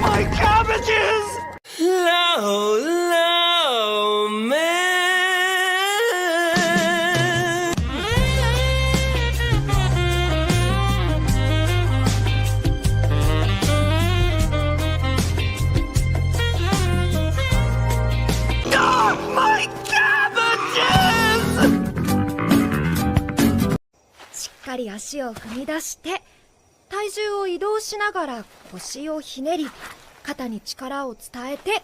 My cabbages! Low, low, man. Ah, my cabbages! しっかり足を踏み出して、体重を移動しながら腰をひねり、肩に力を伝えて、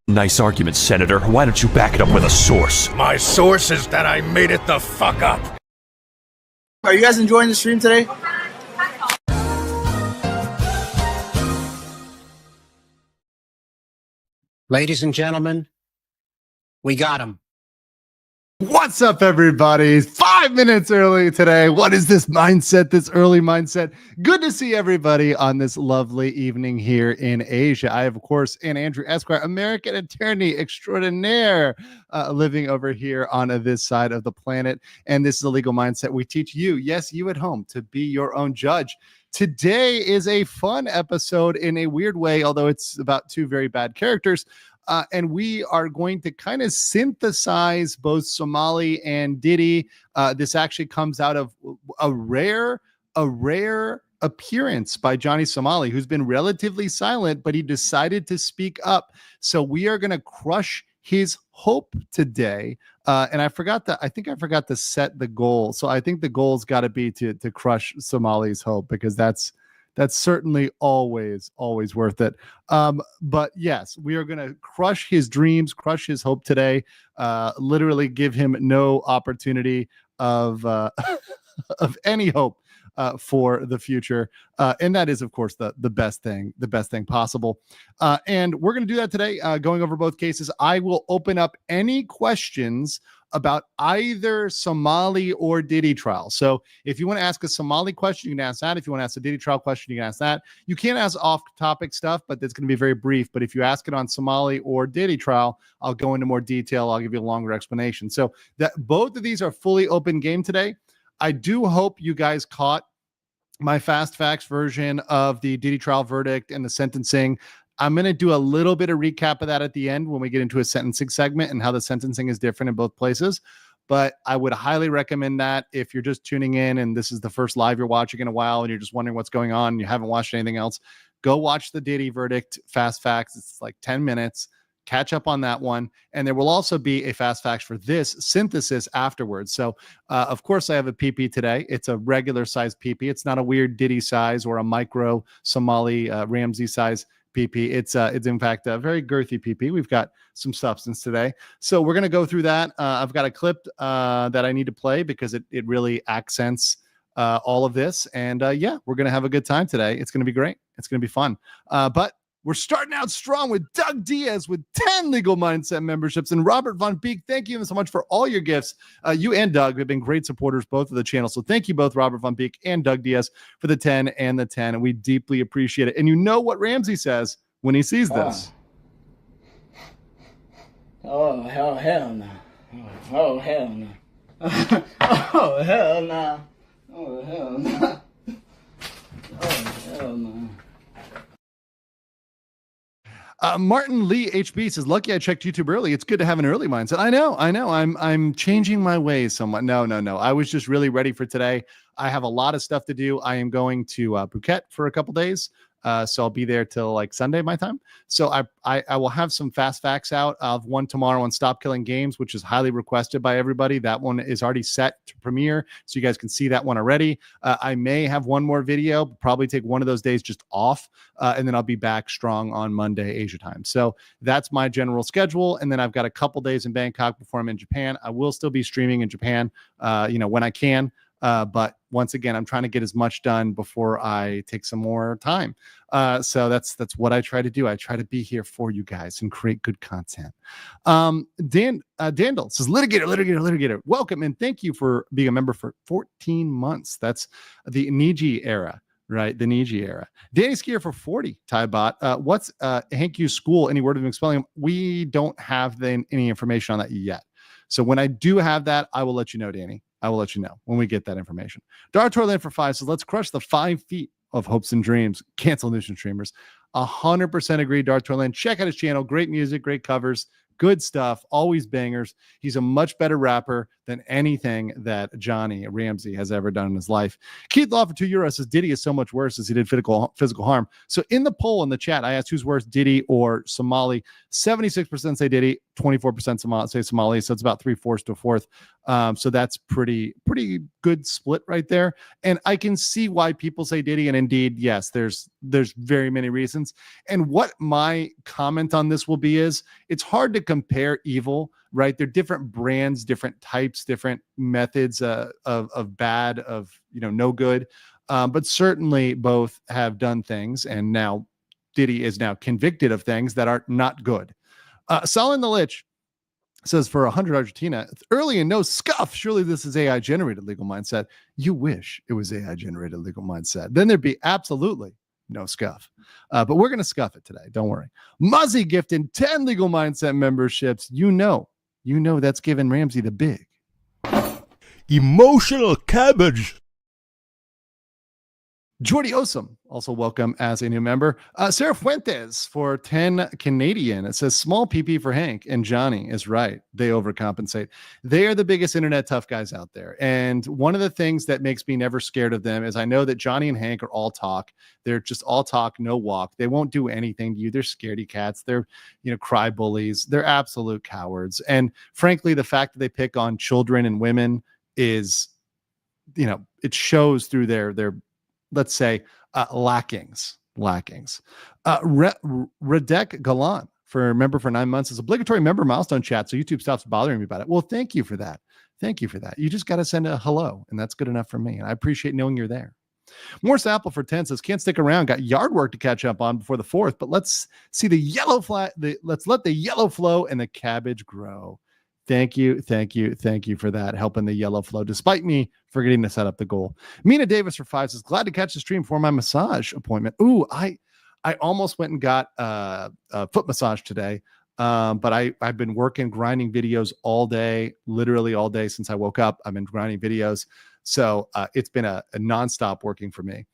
Nice argument, Senator. Why don't you back it up with a source? My source is that I made it the fuck up. Are you guys enjoying the stream today? Ladies and gentlemen, we got him. What's up, everybody? 5 minutes early today. What is this mindset, this early mindset? Good to see everybody on this lovely evening here in Asia. I have, of course, Andrew Esquire, American attorney extraordinaire, living over here on this side of the planet. And this is a legal mindset. We teach you, yes, you at home, to be your own judge. Today is a fun episode in a weird way, although it's about two very bad characters. And we are going to kind of synthesize both Somali and Diddy. This actually comes out of a rare appearance by Johnny Somali, who's been relatively silent, but he decided to speak up. So we are going to crush his hope today. And I think I forgot to set the goal. So I think the goal's got to be to crush Somali's hope, because that's certainly always worth it. But yes, we are going to crush his dreams, crush his hope today, literally give him no opportunity of of any hope for the future. And that is, of course, the best thing possible. And we're going to do that today, going over both cases. I will open up any questions about either Somali or Diddy trial. So if you want to ask a Somali question, you can ask that. If you want to ask a Diddy trial question, you can ask that. You can't ask off-topic stuff, but it's going to be very brief. But if you ask it on Somali or Diddy trial, I'll go into more detail. I'll give you a longer explanation. So that both of these are fully open game today. I do hope you guys caught my fast facts version of the Diddy trial verdict and the sentencing. I'm going to do a little bit of recap of that at the end when we get into a sentencing segment and how the sentencing is different in both places. But I would highly recommend that if you're just tuning in and this is the first live you're watching in a while and you're just wondering what's going on and you haven't watched anything else, go watch the Diddy verdict fast facts. It's like 10 minutes. Catch up on that one. And there will also be a fast facts for this synthesis afterwards. So, of course, I have a PP today. It's a regular size PP. It's not a weird Diddy size or a micro Somali Ramsey size PP. It's in fact a very girthy PP. We've got some substance today. So we're going to go through that. I've got a clip that I need to play because it really accents all of this. And yeah, we're going to have a good time today. It's going to be great. It's going to be fun. But we're starting out strong with Doug Diaz with 10 Legal Mindset memberships. And Robert Von Beek, thank you so much for all your gifts. You and Doug have been great supporters, both of the channels. So thank you both, Robert Von Beek and Doug Diaz, for the 10 and the 10. And we deeply appreciate it. And you know what Ramsey says when he sees this. Oh, hell no. Oh, hell no. Oh, hell no. Oh, hell no. Oh, hell no. Martin Lee HB says, lucky I checked YouTube early. It's good to have an early mindset. I know. I'm changing my ways somewhat. No. I was just really ready for today. I have a lot of stuff to do. I am going to Phuket for a couple days. So I'll be there till like Sunday my time. So I will have some fast facts out of one tomorrow on Stop Killing Games, which is highly requested by everybody. That one is already set to premiere, so you guys can see that one already. I may have one more video, probably take one of those days just off, and then I'll be back strong on Monday Asia time. So that's my general schedule, and then I've got a couple days in Bangkok before I'm in Japan. I will still be streaming in Japan, when I can. But once again, I'm trying to get as much done before I take some more time. So that's what I try to do. I try to be here for you guys and create good content. Dandel says, litigator, welcome and thank you for being a member for 14 months. That's the Niji era. Right, the Niji era. Danny Skier for 40. Tybot. What's Hank Yu school? Any word of him expelling him? We don't have any information on that yet. So when I do have that, I will let you know, Danny. I will let you know when we get that information. Dartorland for 5 says, let's crush the 5 feet of hopes and dreams. Cancel Nation streamers. 100% agree, Dartorland. Check out his channel. Great music, great covers, good stuff, always bangers. He's a much better rapper than anything that Johnny Ramsey has ever done in his life. Keith Law for €2 says, Diddy is so much worse as he did physical harm. So in the poll in the chat, I asked who's worse, Diddy or Somali. 76% say Diddy, 24% say Somali. So it's about 3/4 to 1/4. So that's pretty good split right there. And I can see why people say Diddy. And indeed, yes, there's very many reasons. And what my comment on this will be is it's hard to compare evil, right? They're different brands, different types, different methods of bad, of no good. But certainly both have done things, and now Diddy is now convicted of things that are not good. Solin the Lich says for 100 Argentina, early and no scuff. Surely this is AI generated legal mindset. You wish it was AI generated legal mindset. Then there'd be absolutely no scuff. But we're going to scuff it today. Don't worry. Muzzy gifted 10 legal mindset memberships. You know that's giving Ramsey the big Emotional cabbage. Jordy Osum, also welcome as a new member. Sarah Fuentes for 10 Canadian. It says small PP for Hank, and Johnny is right. They overcompensate. They are the biggest internet tough guys out there. And one of the things that makes me never scared of them is I know that Johnny and Hank are all talk. They're just all talk, no walk. They won't do anything to you. They're scaredy cats. They're, cry bullies. They're absolute cowards. And frankly, the fact that they pick on children and women is, it shows through their let's say, lackings. Radek Galan for member for 9 months is obligatory member milestone chat, so YouTube stops bothering me about it. Well, thank you for that. You just got to send a hello, and that's good enough for me, and I appreciate knowing you're there. Morse Apple for 10 says, can't stick around, got yard work to catch up on before the 4th, but let's see the yellow let's let the yellow flow and the cabbage grow. Thank you for that, helping the yellow flow, despite me forgetting to set up the goal. Mina Davis for 5 says, glad to catch the stream for my massage appointment. Ooh, I almost went and got a foot massage today, but I've been grinding videos all day, literally all day since I woke up. I've been grinding videos, so it's been a nonstop working for me.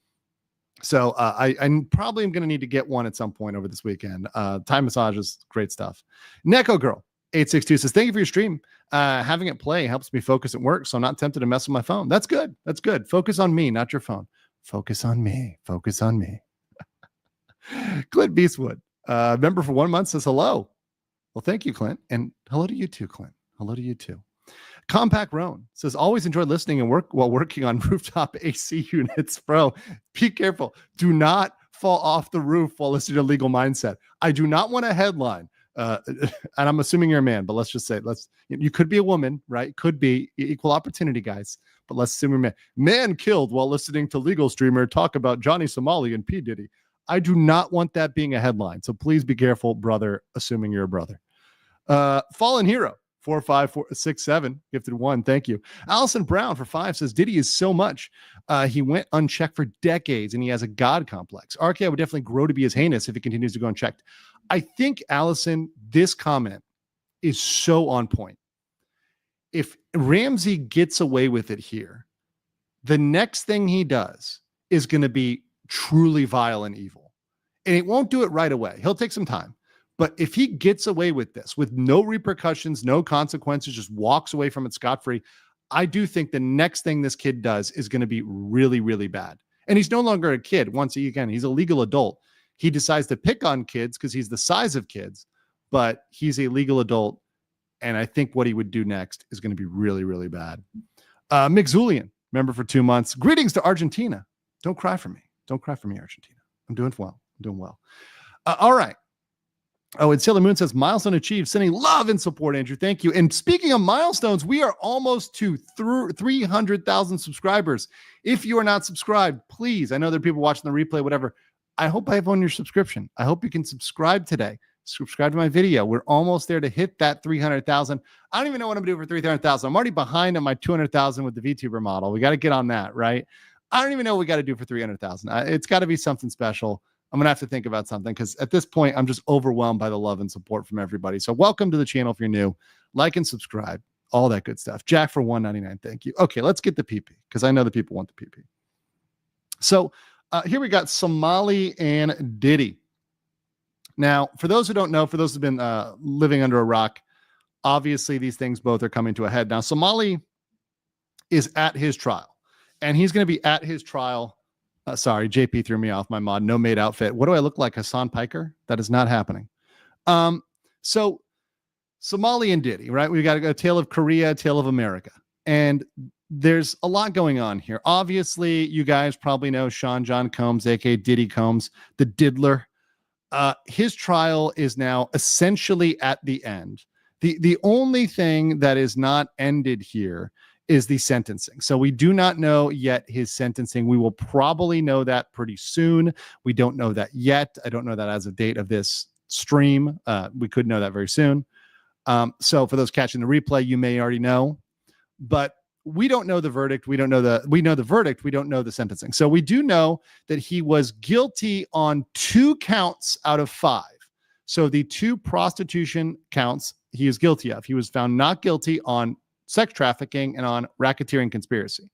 So I probably am going to need to get one at some point over this weekend. Thai massage is great stuff. Neko Girl 862 says, thank you for your stream. Having it play helps me focus at work, so I'm not tempted to mess with my phone. That's good. Focus on me, not your phone. Focus on me. Clint Beastwood, member for 1 month, says hello. Well, thank you, Clint. And hello to you too, Clint. Hello to you too. Compact Roan says, always enjoy listening and work while working on rooftop AC units. Bro, be careful. Do not fall off the roof while listening to Legal Mindset. I do not want a headline. And I'm assuming you're a man, but let's just say, you could be a woman, right? Could be equal opportunity, guys, but let's assume you're man killed while listening to legal streamer talk about Johnny Somali and P. Diddy. I do not want that being a headline. So please be careful, brother, assuming you're a brother. Fallen Hero 45467 gifted 1. Thank you. Allison Brown for 5 says, Diddy is so much. He went unchecked for decades and he has a God complex. RK would definitely grow to be as heinous if he continues to go unchecked. I think, Allison, this comment is so on point. If Ramsey gets away with it here, the next thing he does is going to be truly vile and evil. And it won't do it right away. He'll take some time. But if he gets away with this, with no repercussions, no consequences, just walks away from it scot-free, I do think the next thing this kid does is going to be really, really bad. And he's no longer a kid. Once again, he's a legal adult. He decides to pick on kids because he's the size of kids, but he's a legal adult. And I think what he would do next is going to be really, really bad. Mick Zulian, member for 2 months. Greetings to Argentina. Don't cry for me. Don't cry for me, Argentina. I'm doing well. I'm doing well. All right. Oh, and Sailor Moon says, milestone achieved. Sending love and support, Andrew. Thank you. And speaking of milestones, we are almost to 300,000 subscribers. If you are not subscribed, please, I know there are people watching the replay, whatever. I hope I have on your subscription. I hope you can subscribe today. Subscribe to my video. We're almost there to hit that 300,000. I don't even know what I'm going to do for 300,000. I'm already behind on my 200,000 with the VTuber model. We got to get on that, right? I don't even know what we got to do for 300,000. It's got to be something special. I'm going to have to think about something because at this point, I'm just overwhelmed by the love and support from everybody. So welcome to the channel if you're new. Like and subscribe. All that good stuff. Jack for $1.99. Thank you. Okay, let's get the PP because I know the people want the PP. So here we got Somali and Diddy. Now, for those who don't know, for those who've been living under a rock, obviously these things both are coming to a head. Now, Somali is at his trial, and he's going to be at his trial. Sorry, JP threw me off my mod. No maid outfit. What do I look like, Hassan Piker? That is not happening. So Somali and Diddy, right? We've got a tale of Korea, tale of America. And there's a lot going on here. Obviously, you guys probably know Sean John Combs, aka Diddy Combs, the diddler. His trial is now essentially at the end. The only thing that is not ended here is the sentencing. So we do not know yet his sentencing. We will probably know that pretty soon. We don't know that yet. I don't know that as of date of this stream. We could know that very soon. So for those catching the replay, you may already know, but we don't know the verdict. We know the verdict. We don't know the sentencing. So we do know that he was guilty on 2 counts out of 5. So the 2 prostitution counts he is guilty of. He was found not guilty on sex trafficking and on racketeering conspiracy.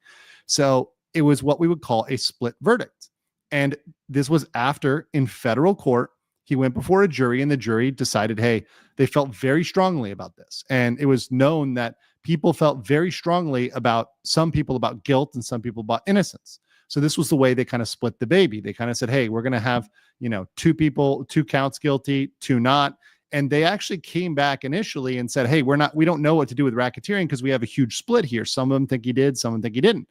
So it was what we would call a split verdict. And this was after in federal court, he went before a jury and the jury decided, hey, they felt very strongly about this. And it was known that people felt very strongly about some people about guilt and some people about innocence. So this was the way they kind of split the baby. They kind of said, hey, we're going to have, 2 people, 2 counts guilty, 2 not. And they actually came back initially and said, hey, we don't know what to do with racketeering because we have a huge split here. Some of them think he did, some of them think he didn't.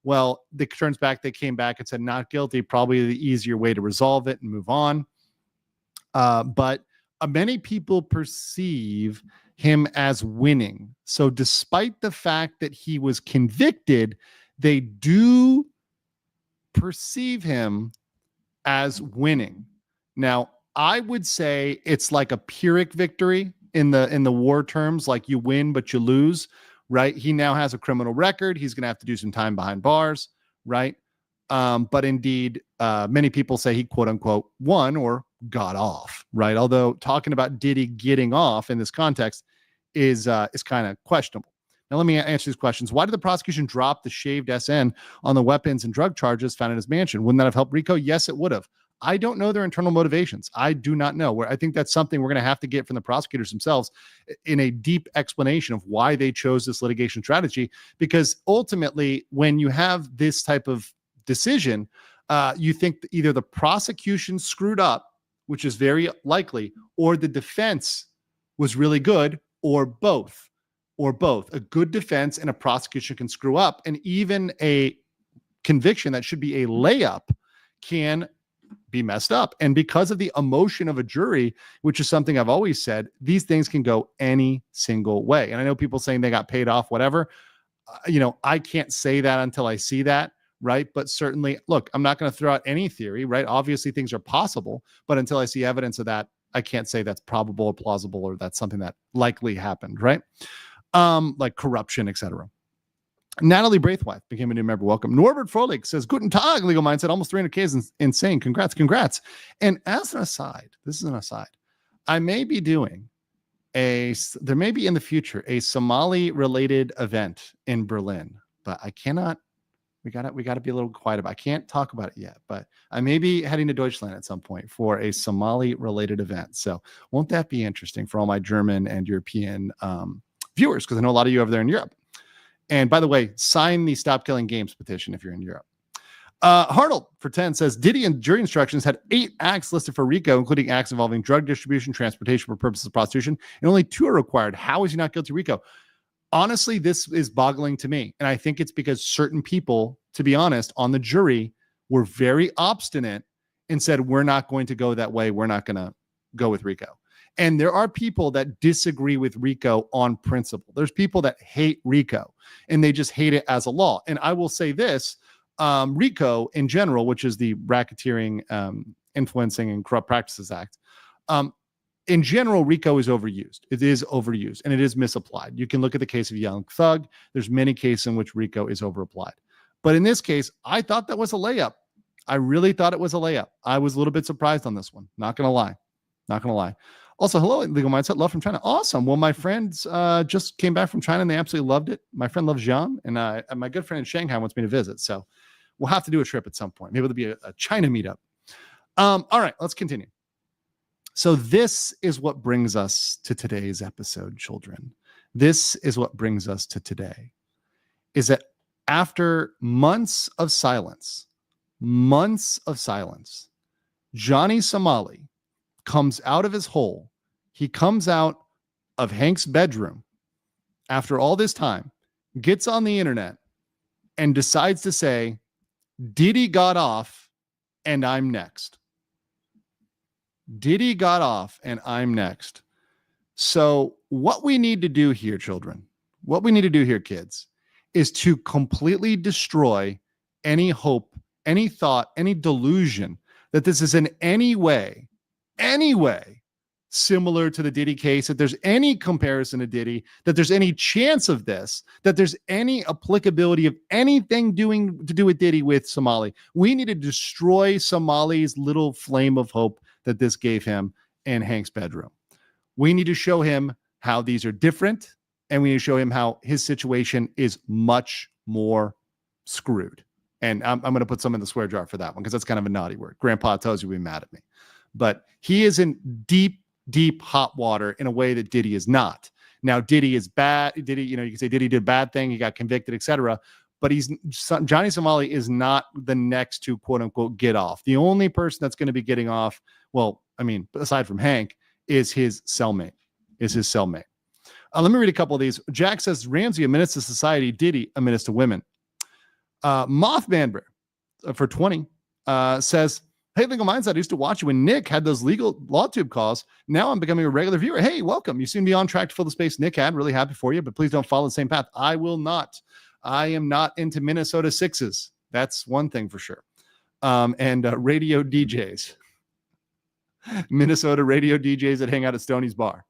Well, it turns back, they came back and said not guilty, probably the easier way to resolve it and move on. But many people perceive him as winning. So despite the fact that he was convicted, they do perceive him as winning. Now, I would say it's like a Pyrrhic victory in the war terms, like you win, but you lose, right? He now has a criminal record. He's going to have to do some time behind bars, right? But indeed, many people say he quote unquote won or got off, right? Although talking about Diddy getting off in this context is kind of questionable. Now, let me answer these questions. Why did the prosecution drop the shaved SN on the weapons and drug charges found in his mansion? Wouldn't that have helped Rico? Yes, it would have. I don't know their internal motivations. I do not know. I think that's something we're going to have to get from the prosecutors themselves in a deep explanation of why they chose this litigation strategy. Because ultimately, when you have this type of decision, you think that either the prosecution screwed up, which is very likely, or the defense was really good, or both. A good defense and a prosecution can screw up, and even a conviction that should be a layup can be messed up. And because of the emotion of a jury, which is something I've always said, these things can go any single way. And I know people saying they got paid off, whatever. I can't say that until I see that, right? But certainly, look, I'm not going to throw out any theory, right? Obviously, things are possible, but until I see evidence of that, I can't say that's probable or plausible or that's something that likely happened, right? Like corruption, etc. Natalie Braithwaite became a new member. Welcome. Norbert Froelich says, Guten Tag, Legal Mindset. Almost 300K is insane. Congrats. And as an aside, this is an aside, I may be doing there may be in the future a Somali related event in Berlin, but I cannot, we gotta be a little quiet about it. I can't talk about it yet, but I may be heading to Deutschland at some point for a Somali related event. So won't that be interesting for all my German and European viewers? Because I know a lot of you over there in Europe. And by the way, sign the Stop Killing Games petition if you're in Europe. Harnold for 10 says Diddy and jury instructions had 8 acts listed for RICO, including acts involving drug distribution, transportation for purposes of prostitution, and only 2 are required. How is he not guilty of RICO? Honestly, this is boggling to me. And I think it's because certain people, to be honest, on the jury were very obstinate and said, we're not going to go that way. We're not going to go with RICO. And there are people that disagree with RICO on principle. There's people that hate RICO and they just hate it as a law. And I will say this, RICO in general, which is the Racketeering, Influencing and Corrupt Practices Act, in general, RICO is overused. It is overused and it is misapplied. You can look at the case of Young Thug. There's many cases in which RICO is overapplied. But in this case, I thought that was a layup. I really thought it was a layup. I was a little bit surprised on this one. Not going to lie. Not going to lie. Also, hello, Legal Mindset. Love from China. Awesome. Well, my friends just came back from China and they absolutely loved it. My friend loves Jean, and my good friend in Shanghai wants me to visit. So we'll have to do a trip at some point. Maybe it'll be a China meetup. All right, let's continue. So this is what brings us to today's episode, children. This is what brings us to today, is that after months of silence, Johnny Somali comes out of his hole. He comes out of Hank's bedroom after all this time, gets on the internet, and decides to say, Diddy got off and I'm next. Diddy got off and I'm next. So what we need to do here, children, what we need to do here, kids, is to completely destroy any hope, any thought, any delusion that this is in any way similar to the Diddy case, that there's any comparison to Diddy, that there's any chance of this, that there's any applicability of anything to do with Diddy with Somali. We need to destroy Somali's little flame of hope that this gave him in Hank's bedroom. We need to show him how these are different, and we need to show him how his situation is much more screwed. And I'm going to put some in the swear jar for that one because that's kind of a naughty word. Grandpa tells you, be mad at me. But he is in deep, deep hot water in a way that Diddy is not. Now, Diddy is bad. Diddy, you can say Diddy did a bad thing. He got convicted, etc. But Johnny Somali is not the next to quote unquote get off. The only person that's going to be getting off, well, I mean, aside from Hank, is his cellmate. Let me read a couple of these. Jack says, Ramsey, a menace to society. Diddy, a menace to women. Mothman for 20 says, hey, Legal Mindset, I used to watch you when Nick had those legal law tube calls. Now I'm becoming a regular viewer. Hey, welcome. You seem to be on track to fill the space Nick had. Really happy for you, but please don't follow the same path. I will not. I am not into Minnesota Sixes. That's one thing for sure. And radio DJs. Minnesota radio DJs that hang out at Stoney's Bar.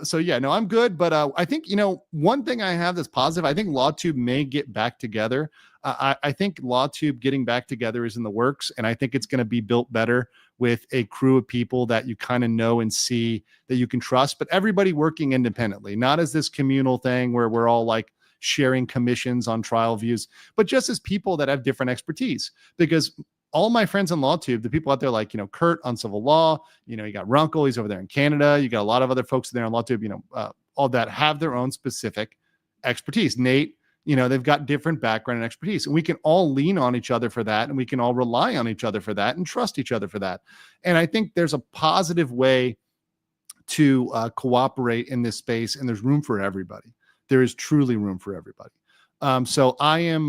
So yeah, no, I'm good. But I think, one thing I have that's positive, I think LawTube may get back together. I think LawTube getting back together is in the works, and I think it's going to be built better with a crew of people that you kind of know and see that you can trust, but everybody working independently, not as this communal thing where we're all like sharing commissions on trial views, but just as people that have different expertise. Because all my friends in LawTube, the people out there like, Kurt on civil law, you got Runkle, he's over there in Canada. You got a lot of other folks there on LawTube, all that have their own specific expertise. Nate, they've got different background and expertise, and we can all lean on each other for that. And we can all rely on each other for that and trust each other for that. And I think there's a positive way to cooperate in this space, and there's room for everybody. There is truly room for everybody. So I am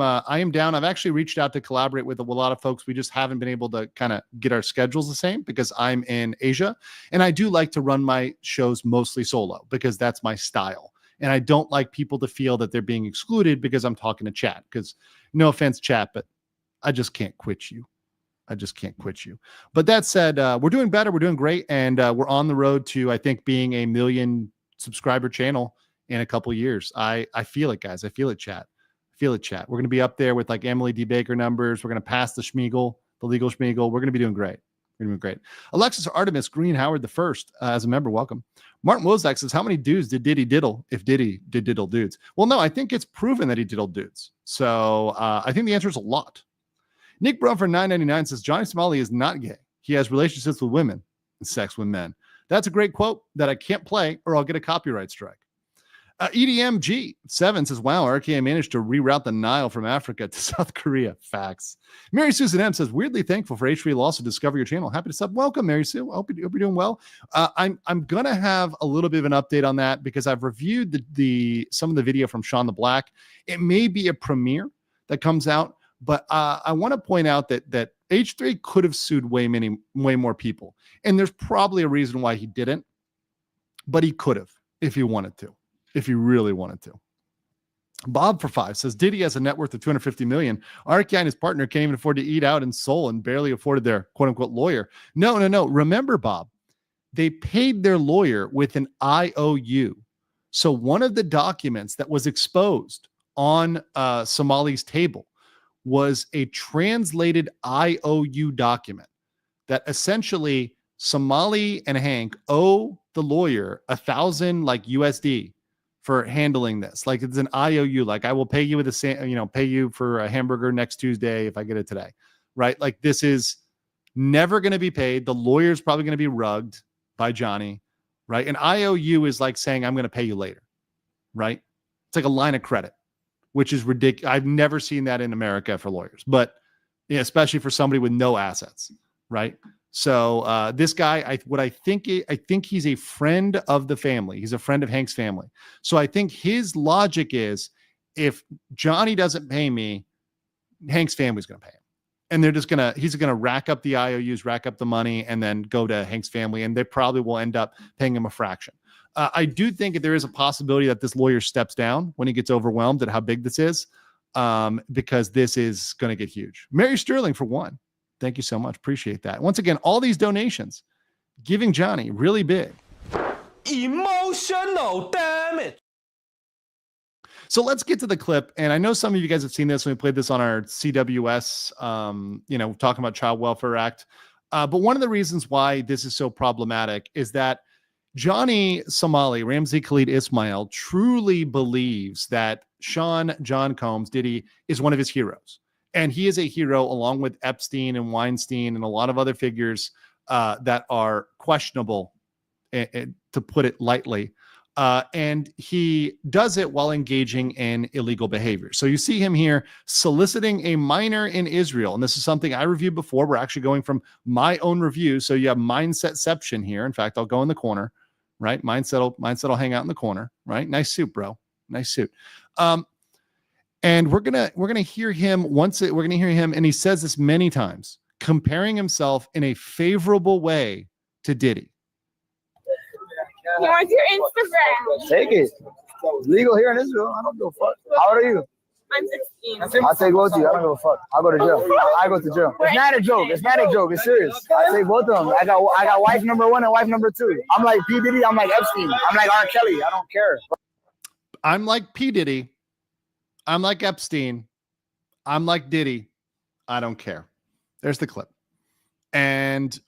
down. I've actually reached out to collaborate with a lot of folks. We just haven't been able to kind of get our schedules the same because I'm in Asia, and I do like to run my shows mostly solo because that's my style. And I don't like people to feel that they're being excluded because I'm talking to chat, because no offense, chat, but I just can't quit you. But that said, we're doing better. We're doing great. And we're on the road to, I think, being a 1 million subscriber channel in a couple of years. I feel it, guys. I feel it, chat. We're going to be up there with like Emily D. Baker numbers. We're going to pass the Schmiegel, the legal Schmiegel. We're going to be doing great. Alexis Artemis Green Howard the first as a member. Welcome. Martin Wozak says, how many dudes did Diddy diddle if Diddy did diddle dudes? Well, no, I think it's proven that he diddled dudes. So I think the answer is a lot. Nick Brown for $9.99 says, Johnny Somali is not gay. He has relationships with women and sex with men. That's a great quote that I can't play or I'll get a copyright strike. EDMG7 says, wow, RKA managed to reroute the Nile from Africa to South Korea. Facts. Mary Susan M says, weirdly thankful for H3 loss to discover your channel. Happy to sub. Welcome, Mary Sue. Hope you're doing well. I'm going to have a little bit of an update on that because I've reviewed some of the video from Sean the Black. It may be a premiere that comes out, but I want to point out that H3 could have sued way more people. And there's probably a reason why he didn't, but he could have if he wanted to. If you really wanted to. Bob for 5 says Diddy has a net worth of 250 million. RKI and his partner can't even afford to eat out in Seoul and barely afforded their quote unquote lawyer. No. Remember, Bob, they paid their lawyer with an IOU. So one of the documents that was exposed on Somali's table was a translated IOU document that essentially Somali and Hank owe the lawyer 1,000 like USD for handling this. Like it's an IOU, like I will pay you with pay you for a hamburger next Tuesday if I get it today, right? Like this is never going to be paid. The lawyer's probably going to be rugged by Johnny, right? An IOU is like saying, I'm going to pay you later, right? It's like a line of credit, which is ridiculous. I've never seen that in America for lawyers, but yeah, especially for somebody with no assets, right? So this guy, I think he's a friend of the family. He's a friend of Hank's family. So I think his logic is, if Johnny doesn't pay me, Hank's family's going to pay him, and he's going to rack up the IOUs, rack up the money, and then go to Hank's family, and they probably will end up paying him a fraction. I do think that there is a possibility that this lawyer steps down when he gets overwhelmed at how big this is, because this is going to get huge. Mary Sterling for 1. Thank you so much. Appreciate that. Once again, all these donations giving Johnny really big. Emotional damage. So let's get to the clip. And I know some of you guys have seen this when we played this on our CWS, talking about Child Welfare Act. But one of the reasons why this is so problematic is that Johnny Somali, Ramzi Khalid Ismail, truly believes that Sean John Combs, Diddy, is one of his heroes. And he is a hero along with Epstein and Weinstein and a lot of other figures that are questionable, to put it lightly. And he does it while engaging in illegal behavior. So you see him here soliciting a minor in Israel. And this is something I reviewed before. We're actually going from my own review. So you have mindsetception here. In fact, I'll go in the corner, right? Mindset will hang out in the corner, right? Nice suit, bro. Nice suit. And we're gonna hear him and he says this many times, comparing himself in a favorable way to Diddy. What's your Instagram? Take it. It's legal here in Israel. I don't give a fuck. How old are you? I'm 16. I'll take both of you. I don't give a fuck. I'll go to jail. I go to jail. It's not a joke. It's not a joke. It's serious. I take both of them. I got wife number 1 and wife number 2. I'm like P. Diddy. I'm like Epstein. I'm like R. Kelly. I don't care. I'm like P. Diddy. I'm like Epstein. I'm like Diddy. I don't care. There's the clip. And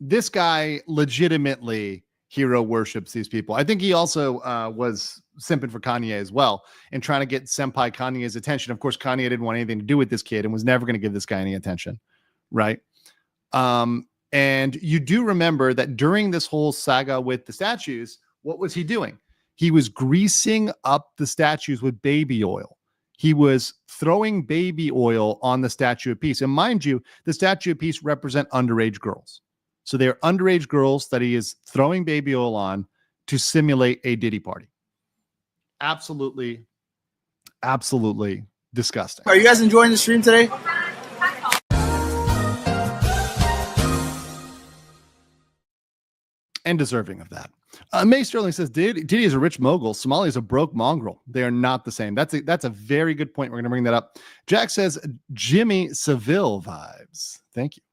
this guy legitimately hero worships these people. I think he also was simping for Kanye as well and trying to get Senpai Kanye's attention. Of course, Kanye didn't want anything to do with this kid and was never going to give this guy any attention. Right. And you do remember that during this whole saga with the statues, what was he doing? He was greasing up the statues with baby oil. He was throwing baby oil on the Statue of Peace. And mind you, the Statue of Peace represent underage girls. So they're underage girls that he is throwing baby oil on to simulate a Diddy party. Absolutely, absolutely disgusting. Are you guys enjoying the stream today? And deserving of that. May Sterling says, Diddy is a rich mogul. Somali is a broke mongrel. They are not the same. That's a very good point. We're going to bring that up. Jack says, Jimmy Seville vibes. Thank you.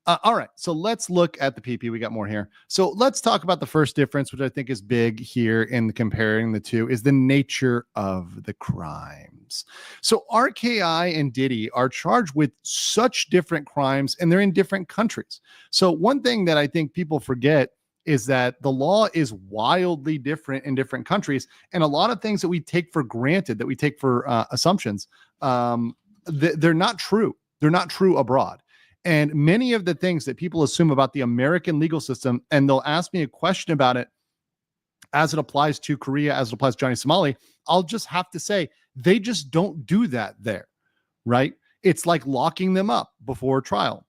All right. So let's look at the PP. We got more here. So let's talk about the first difference, which I think is big here in comparing the two, is the nature of the crimes. So RKI and Diddy are charged with such different crimes, and they're in different countries. So one thing that I think people forget is that the law is wildly different in different countries. And a lot of things that we take for granted, that we take for assumptions, they're not true. They're not true abroad. And many of the things that people assume about the American legal system, and they'll ask me a question about it, as it applies to Korea, as it applies to Johnny Somali, I'll just have to say they just don't do that there, right? It's like locking them up before trial.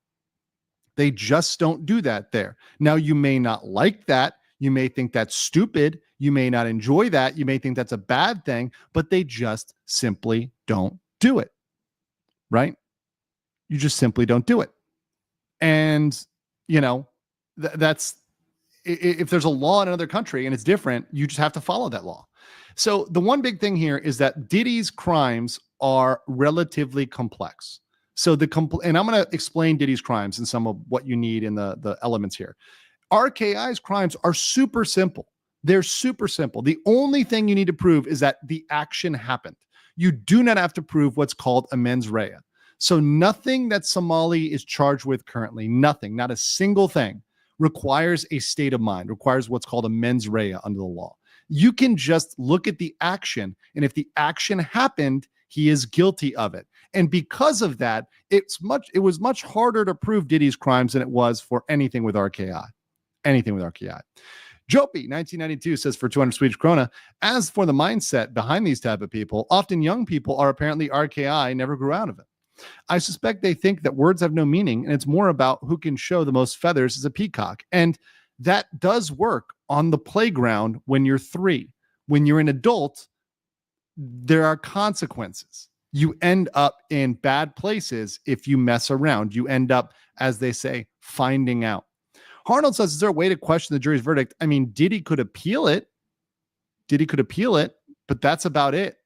They just don't do that there. Now, you may not like that. You may think that's stupid. You may not enjoy that. You may think that's a bad thing, but they just simply don't do it, right? You just simply don't do it. And, you know, that's, if there's a law in another country and it's different, you just have to follow that law. So the one big thing here is that Diddy's crimes are relatively complex. So and I'm going to explain Diddy's crimes and some of what you need in the elements here. RKI's crimes are super simple. They're super simple. The only thing you need to prove is that the action happened. You do not have to prove what's called a mens rea. So nothing that Somali is charged with currently, nothing, not a single thing, requires a state of mind, requires what's called a mens rea under the law. You can just look at the action, and if the action happened, he is guilty of it. And because of that, it was much harder to prove Diddy's crimes than it was for anything with RKI. Anything with RKI. Jopi, 1992, says for 200 Swedish krona, as for the mindset behind these type of people, often young people are apparently RKI, never grew out of it. I suspect they think that words have no meaning, and it's more about who can show the most feathers as a peacock. And that does work on the playground when you're 3. When you're an adult, there are consequences. You end up in bad places if you mess around. You end up, as they say, finding out. Arnold says, is there a way to question the jury's verdict? I mean, Diddy could appeal it. But that's about it.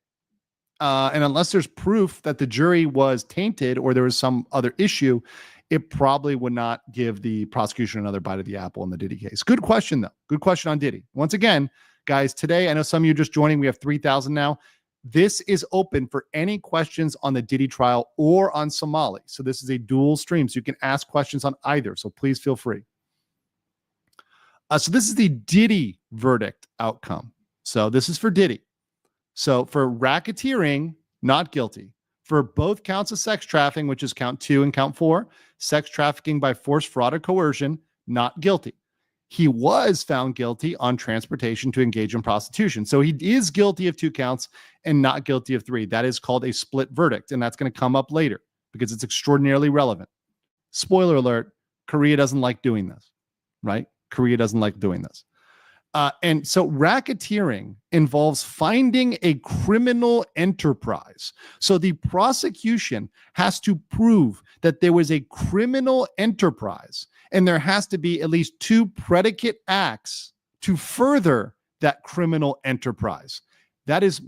And unless there's proof that the jury was tainted or there was some other issue, it probably would not give the prosecution another bite of the apple in the Diddy case. Good question, though. Good question on Diddy. Once again, guys, today, I know some of you are just joining. We have 3,000 now. This is open for any questions on the Diddy trial or on Somali. So this is a dual stream, so you can ask questions on either. So please feel free. So this is the Diddy verdict outcome. So this is for Diddy. So for racketeering, not guilty. For both counts of sex trafficking, which is count 2 and count 4, sex trafficking by force, fraud, or coercion, not guilty. He was found guilty on transportation to engage in prostitution. So he is guilty of 2 counts and not guilty of 3. That is called a split verdict, and that's going to come up later because it's extraordinarily relevant. Spoiler alert, Korea doesn't like doing this, right? Korea doesn't like doing this. And so racketeering involves finding a criminal enterprise. So the prosecution has to prove that there was a criminal enterprise, and there has to be at least 2 predicate acts to further that criminal enterprise. That is,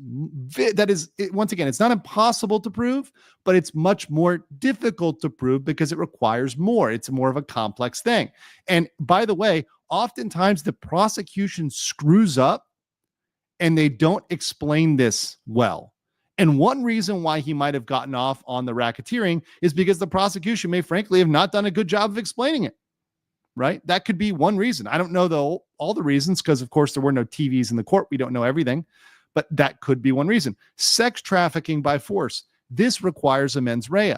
once again, it's not impossible to prove, but it's much more difficult to prove because it requires more. It's more of a complex thing. And by the way, oftentimes the prosecution screws up and they don't explain this well. And one reason why he might have gotten off on the racketeering is because the prosecution may frankly have not done a good job of explaining it, right? That could be one reason. I don't know though all the reasons because of course there were no TVs in the court. We don't know everything, but that could be one reason. Sex trafficking by force. This requires a mens rea.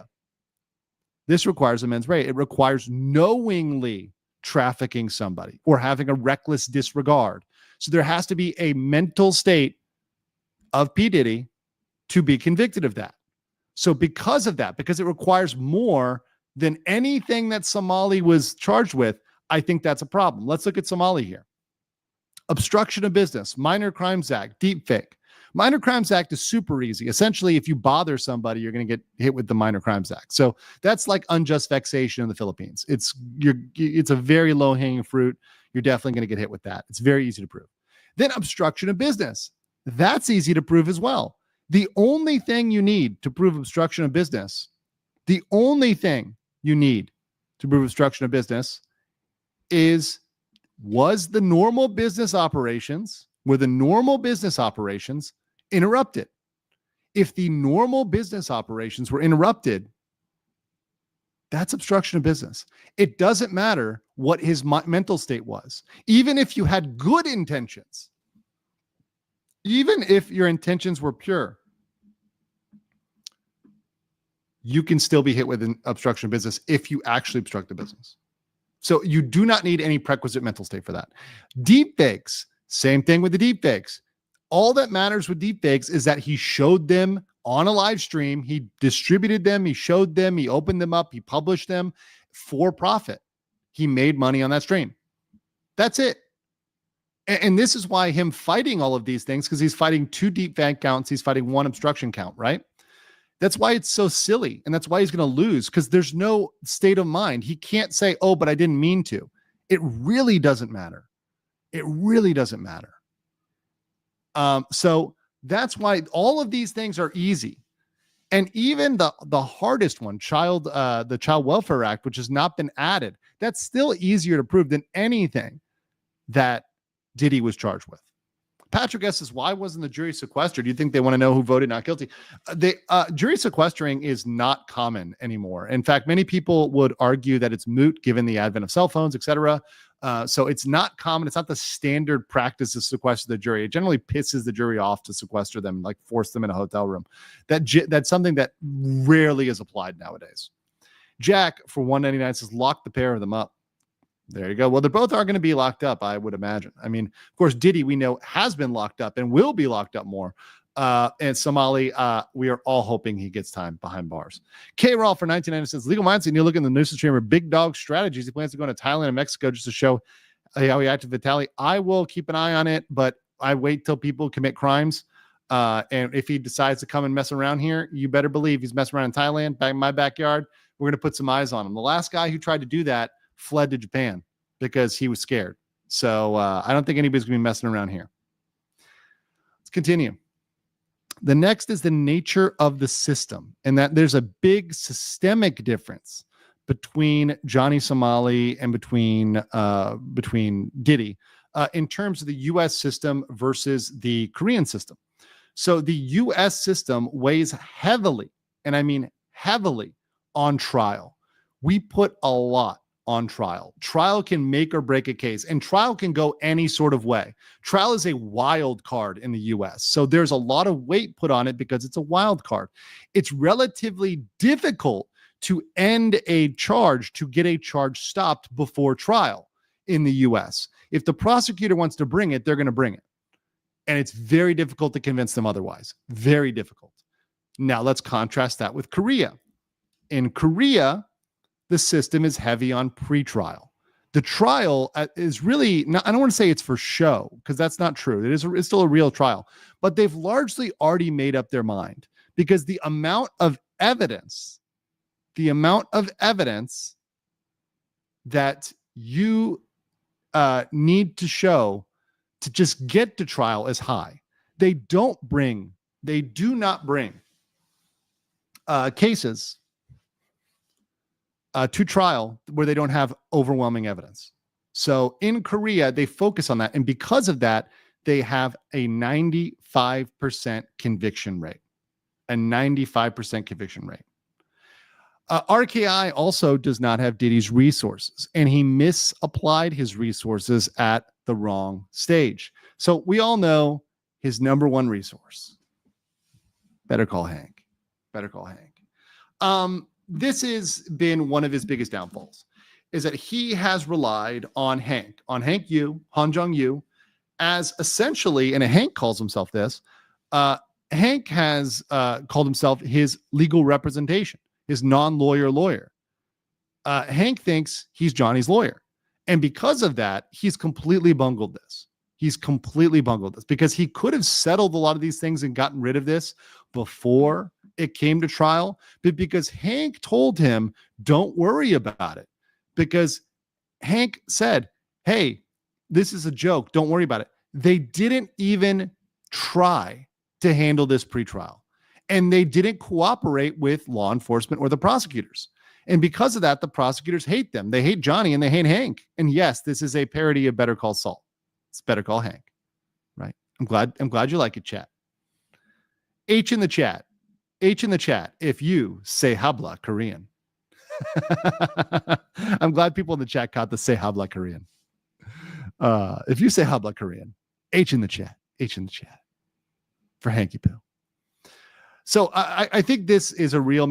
It requires knowingly trafficking somebody or having a reckless disregard. So there has to be a mental state of P. Diddy to be convicted of that. So because of that, because it requires more than anything that Somali was charged with, I think that's a problem. Let's look at Somali here. Obstruction of business, Minor Crimes Act, deepfake. Minor Crimes Act is super easy. Essentially, if you bother somebody, you're going to get hit with the Minor Crimes Act. So that's like unjust vexation in the Philippines. It's a very low-hanging fruit. You're definitely going to get hit with that. It's very easy to prove. Then obstruction of business. That's easy to prove as well. The only thing you need to prove obstruction of business, is were the normal business operations interrupted? If the normal business operations were interrupted, that's obstruction of business. It doesn't matter what his mental state was. Even if you had good intentions, even if your intentions were pure, you can still be hit with an obstruction of business if you actually obstruct the business. So you do not need any prerequisite mental state for that. Deepfakes, Same thing with the deepfakes. All that matters with deepfakes is that he showed them on a live stream, he distributed them, he showed them, he opened them up, he published them for profit. He made money on that stream. That's it. And this is why him fighting all of these things, because he's fighting 2 deepfake counts, he's fighting 1 obstruction count, right? That's why it's so silly. And that's why he's going to lose, because there's no state of mind. He can't say, oh, but I didn't mean to. It really doesn't matter. It really doesn't matter. So that's why all of these things are easy. And even the hardest one, the Child Welfare Act, which has not been added, that's still easier to prove than anything that Diddy was charged with. Patrick asks, why wasn't the jury sequestered? Do you think they want to know who voted not guilty? Jury sequestering is not common anymore. In fact, many people would argue that it's moot given the advent of cell phones, etc. So it's not common. It's not the standard practice to sequester the jury. It generally pisses the jury off to sequester them, like force them in a hotel room. That's something that rarely is applied nowadays. Jack, for $1.99, says, lock the pair of them up. There you go. Well, they both are going to be locked up, I would imagine. I mean, of course, Diddy, we know, has been locked up and will be locked up more. And Somali, we are all hoping he gets time behind bars. K-Raw for 1990 says, Legal Mindset, and you look in the nuisance streamer, Big Dog Strategies. He plans to go to Thailand and Mexico just to show how he acted with Vitaly. I will keep an eye on it, but I wait till people commit crimes. And if he decides to come and mess around here, you better believe he's messing around in Thailand, back in my backyard. We're going to put some eyes on him. The last guy who tried to do that fled to Japan because he was scared. So I don't think anybody's going to be messing around here. Let's continue. The next is the nature of the system, and that there's a big systemic difference between Johnny Somali and between Diddy in terms of the U.S. system versus the Korean system. So the U.S. system weighs heavily, and I mean heavily, on trial. We put a lot on trial. Trial can make or break a case, and trial can go any sort of way. Trial is a wild card in the US. So there's a lot of weight put on it because it's a wild card. It's relatively difficult to end a charge, to get a charge stopped before trial in the US. If the prosecutor wants to bring it, they're going to bring it. And it's very difficult to convince them otherwise. Very difficult. Now let's contrast that with Korea. In Korea, the system is heavy on pretrial. The trial is really not, I don't want to say it's for show, because that's not true. It's still a real trial, but they've largely already made up their mind, because the amount of evidence that you need to show to just get to trial is high. They do not bring cases to trial where they don't have overwhelming evidence. So in Korea, they focus on that. And because of that, they have a 95% conviction rate. A 95% conviction rate. RKI also does not have Diddy's resources, and he misapplied his resources at the wrong stage. So we all know his number one resource. Better call Hank. Better call Hank. This has been one of his biggest downfalls, is that he has relied on Hank Yu, Han Jong-yu, as essentially, and Hank calls himself this, Hank has called himself his legal representation, his non-lawyer lawyer. Hank thinks he's Johnny's lawyer. And because of that, he's completely bungled this. Because he could have settled a lot of these things and gotten rid of this before it came to trial, but because Hank told him, don't worry about it, because Hank said, hey, this is a joke, don't worry about it. They didn't even try to handle this pretrial, and they didn't cooperate with law enforcement or the prosecutors. And because of that, the prosecutors hate them. They hate Johnny and they hate Hank. And yes, this is a parody of Better Call Saul. It's Better Call Hank, right? I'm glad you like it, chat. H in the chat, if you say habla Korean. I'm glad people in the chat caught the say habla Korean. If you say habla Korean, H in the chat for Hanky Poo. So I think this is a real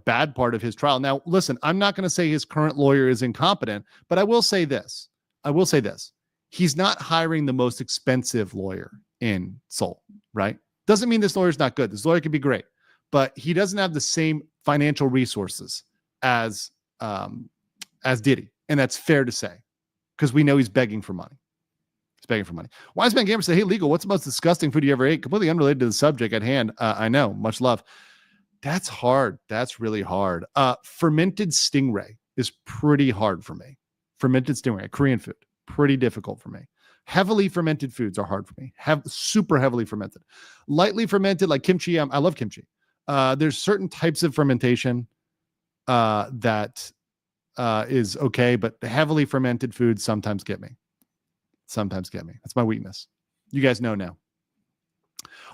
bad part of his trial. Now, listen, I'm not going to say his current lawyer is incompetent, but I will say this. he's not hiring the most expensive lawyer in Seoul, right? Doesn't mean this lawyer's not good. This lawyer could be great, but he doesn't have the same financial resources as Diddy. And that's fair to say, because we know he's begging for money. He's begging for money. Wise Man Gamer said, hey, Legal, what's the most disgusting food you ever ate? Completely unrelated to the subject at hand. I know. Much love. That's hard. That's really hard. Fermented stingray is pretty hard for me. Fermented stingray, Korean food, pretty difficult for me. Heavily fermented foods are hard for me. Super heavily fermented. Lightly fermented, like kimchi. I love kimchi. There's certain types of fermentation that is okay, but the heavily fermented foods sometimes get me. That's my weakness. You guys know now.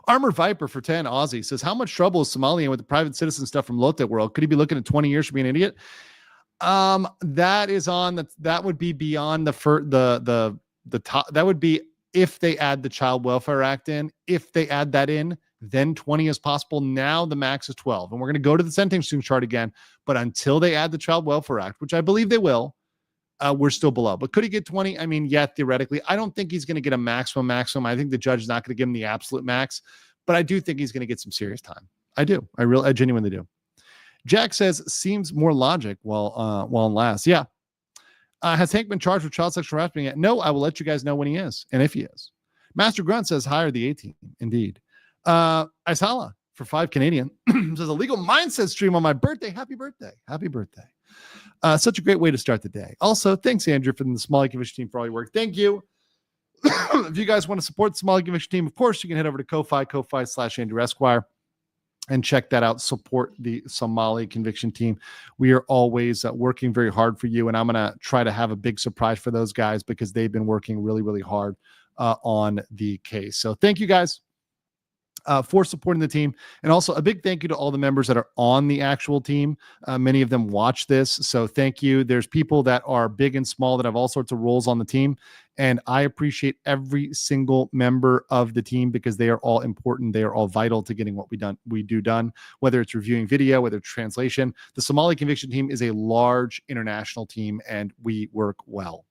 Armor Viper for 10 Aussie says, how much trouble is Somali in with the private citizen stuff from Lotte World? Could he be looking at 20 years for being an idiot? That would be beyond the top. That would be if they add the Child Welfare Act in. If they add that in, then 20 is possible. Now the max is 12. And we're going to go to the sentencing chart again. But until they add the Child Welfare Act, which I believe they will, we're still below. But could he get 20? I mean, yeah, theoretically. I don't think he's going to get a maximum. I think the judge is not going to give him the absolute max. But I do think he's going to get some serious time. I do. I genuinely do. Jack says, seems more logic while in last. Yeah. Has Hank been charged with child sexual harassment yet? No, I will let you guys know when he is and if he is. Master Grunt says, hire the A-team. Indeed. Isala for 5 Canadian says, a legal mindset stream on my birthday. Happy birthday. Happy birthday. Such a great way to start the day. Also, thanks, Andrew, from the Somali Conviction team for all your work. Thank you. If you guys want to support the Somali Conviction team, of course, you can head over to Ko-Fi/Andrew Esquire and check that out. Support the Somali Conviction team. We are always working very hard for you, and I'm going to try to have a big surprise for those guys because they've been working really, really hard on the case. So thank you guys for supporting the team. And also a big thank you to all the members that are on the actual team. Many of them watch this. So thank you. There's people that are big and small that have all sorts of roles on the team. And I appreciate every single member of the team because they are all important. They are all vital to getting what we do done, whether it's reviewing video, whether it's translation. The Somali Conviction team is a large international team and we work well.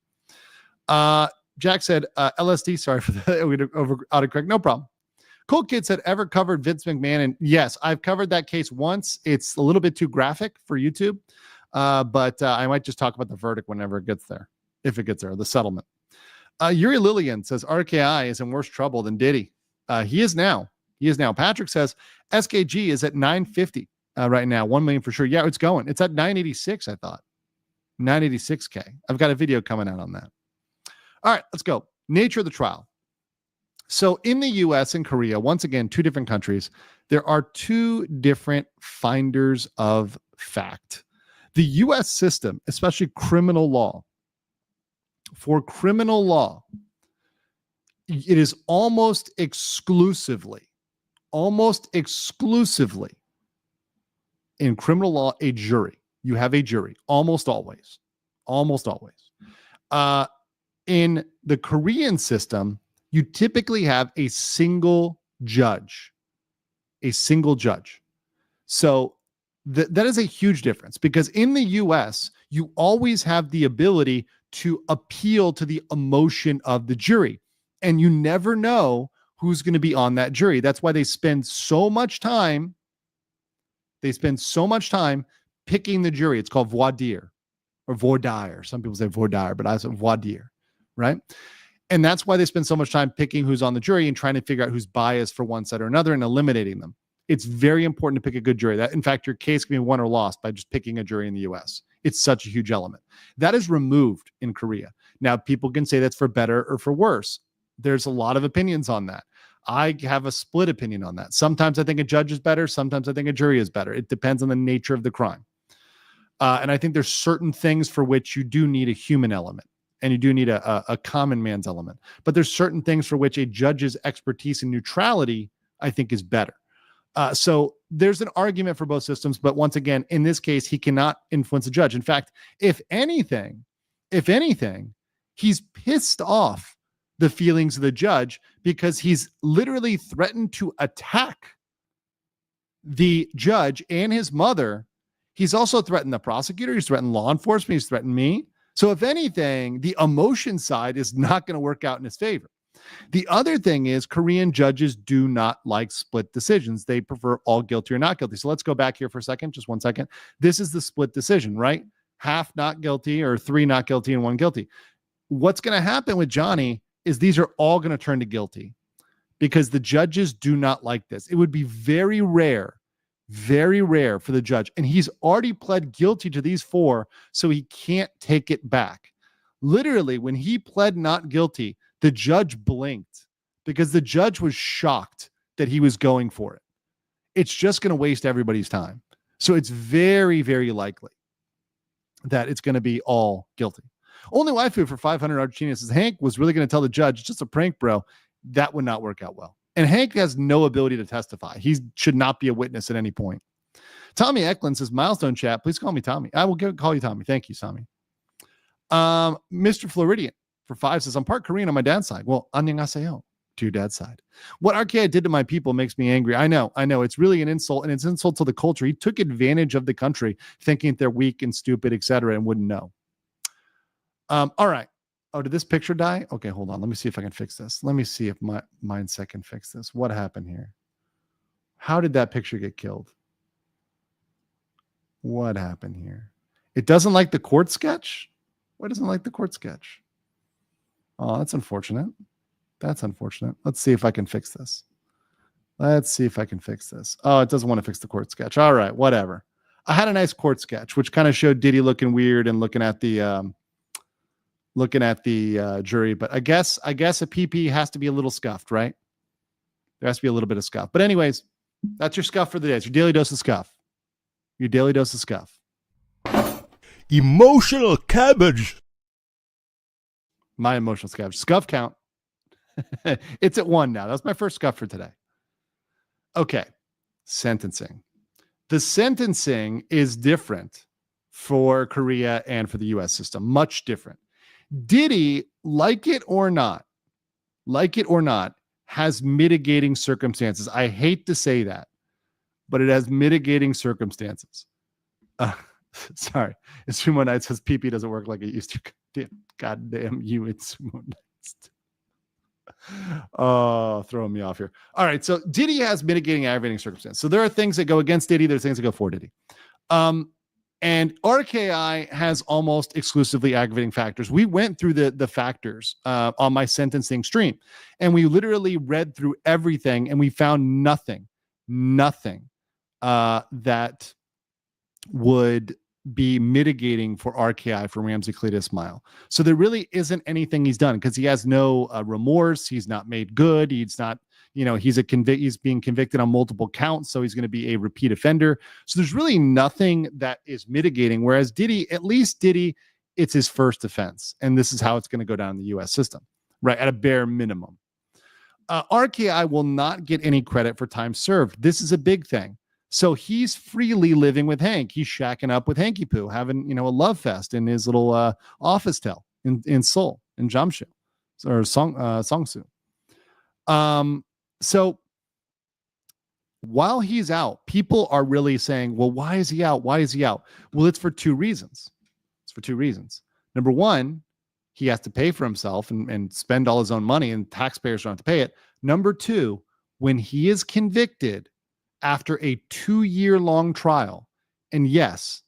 Jack said, LSD, sorry for that. We autocorrect. No problem. Cool Kid said, ever covered Vince McMahon? And yes, I've covered that case once. It's a little bit too graphic for YouTube, but I might just talk about the verdict whenever it gets there, if it gets there, the settlement. Yuri Lillian says, RKI is in worse trouble than Diddy. He is now. Patrick says, SKG is at 950 right now, 1 million for sure. Yeah, it's going. It's at 986, I thought. 986K. I've got a video coming out on that. All right, let's go. Nature of the trial. So in the US and Korea, once again, 2 different countries, there are 2 different finders of fact. The US system, especially criminal law, for criminal law, it is almost exclusively in criminal law, a jury. You have a jury, almost always. In the Korean system, you typically have a single judge. So that is a huge difference because in the US, you always have the ability to appeal to the emotion of the jury. And you never know who's going to be on that jury. That's why they spend so much time. Picking the jury. It's called voir dire or voir dire. Some people say voir dire, but I say voir dire, right? And that's why they spend so much time picking who's on the jury and trying to figure out who's biased for one side or another and eliminating them. It's very important to pick a good jury. That, in fact, your case can be won or lost by just picking a jury in the US. It's such a huge element. That is removed in Korea. Now, people can say that's for better or for worse. There's a lot of opinions on that. I have a split opinion on that. Sometimes I think a judge is better. Sometimes I think a jury is better. It depends on the nature of the crime. And I think there's certain things for which you do need a human element. And you do need a common man's element. But there's certain things for which a judge's expertise and neutrality, I think, is better. So there's an argument for both systems. But once again, in this case, he cannot influence a judge. In fact, if anything, he's pissed off the feelings of the judge because he's literally threatened to attack the judge and his mother. He's also threatened the prosecutor. He's threatened law enforcement. He's threatened me. So if anything, the emotion side is not going to work out in his favor. The other thing is Korean judges do not like split decisions. They prefer all guilty or not guilty. So let's go back here for a second, just 1 second. This is the split decision, right? Half not guilty or 3 not guilty and 1 guilty. What's going to happen with Johnny is these are all going to turn to guilty because the judges do not like this. It would be very rare for the judge. And he's already pled guilty to these 4, so he can't take it back. Literally, when he pled not guilty, the judge blinked because the judge was shocked that he was going for it. It's just going to waste everybody's time. So it's very, very likely that it's going to be all guilty. Only waifu for 500 Argentina says Hank was really going to tell the judge, it's just a prank, bro. That would not work out well. And Hank has no ability to testify. He should not be a witness at any point. Tommy Eklund says, milestone chat, please call me Tommy. I will call you Tommy. Thank you, Tommy. Mr. Floridian for 5 says, I'm part Korean on my dad's side. Well, annyeonghaseyo to your dad's side. What RKI did to my people makes me angry. I know. It's really an insult, and it's an insult to the culture. He took advantage of the country, thinking they're weak and stupid, etc., and wouldn't know. All right. Oh, did this picture die? Okay, hold on. Let me see if I can fix this. Let me see if my mindset can fix this. What happened here? How did that picture get killed? What happened here? It doesn't like the court sketch? Why doesn't it like the court sketch? Oh, that's unfortunate. That's unfortunate. Let's see if I can fix this. Oh, it doesn't want to fix the court sketch. All right, whatever. I had a nice court sketch, which kind of showed Diddy looking weird and looking at the jury. But I guess a PP has to be a little scuffed, right? There has to be a little bit of scuff. But anyways, that's your scuff for the day. It's your daily dose of scuff. Emotional cabbage. My emotional cabbage. Scuff count. It's at 1 now. That's my first scuff for today. Okay. Sentencing. The sentencing is different for Korea and for the US system. Much different. Diddy, like it or not, has mitigating circumstances. I hate to say that, but it has mitigating circumstances. Sorry. It's Sumo Night says PP doesn't work like it used to. God damn you, it's Sumo Nights. Oh, throwing me off here. All right. So Diddy has mitigating aggravating circumstances. So there are things that go against Diddy. There's things that go for Diddy. And RKI has almost exclusively aggravating factors. We went through the factors on my sentencing stream, and we literally read through everything, and we found nothing that would be mitigating for RKI for Ramsey Cletus Smile. So there really isn't anything he's done because he has no remorse. He's not made good. He's not, he's being convicted on multiple counts. So he's going to be a repeat offender. So there's really nothing that is mitigating. Whereas Diddy, it's his first offense. And this is how it's going to go down in the US system, right? At a bare minimum. RKI will not get any credit for time served. This is a big thing. So he's freely living with Hank. He's shacking up with Hanky Poo, having, a love fest in his little office tel in Seoul, in Jamsu, or Songsu. So while he's out, people are really saying, well, why is he out? Well, it's for 2 reasons. Number 1, he has to pay for himself and spend all his own money, and taxpayers don't have to pay it. Number 2, when he is convicted after a 2-year-long trial, and yes,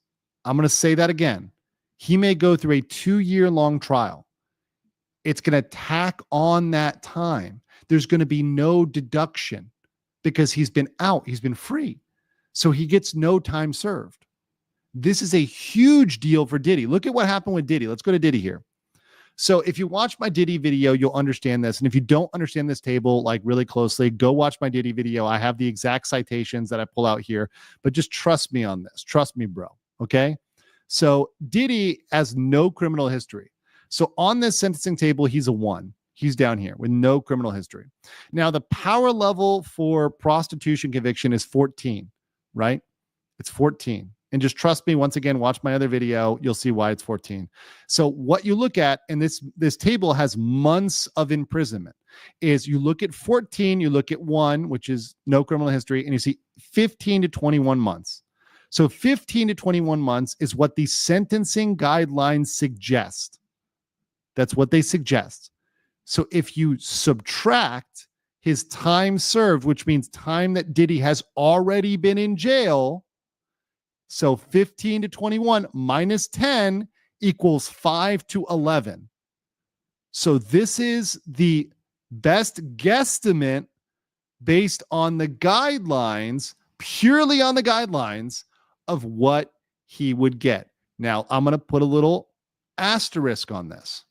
I'm going to say that again, he may go through a 2-year-long trial. It's going to tack on that time. There's going to be no deduction because he's been out. He's been free. So he gets no time served. This is a huge deal for Diddy. Look at what happened with Diddy. Let's go to Diddy here. So if you watch my Diddy video, you'll understand this. And if you don't understand this table like really closely, go watch my Diddy video. I have the exact citations that I pull out here, but just trust me on this. Trust me, bro. Okay. So Diddy has no criminal history. So on this sentencing table, he's a 1. He's down here with no criminal history. Now the power level for prostitution conviction is 14, right? It's 14. And just trust me, once again, watch my other video. You'll see why it's 14. So what you look at, and this table has months of imprisonment, is you look at 14, you look at 1, which is no criminal history, and you see 15 to 21 months. So 15 to 21 months is what the sentencing guidelines suggest. That's what they suggest. So if you subtract his time served, which means time that Diddy has already been in jail, so 15 to 21 minus 10 equals 5 to 11. So this is the best guesstimate based on the guidelines, purely on the guidelines of what he would get. Now, I'm going to put a little asterisk on this.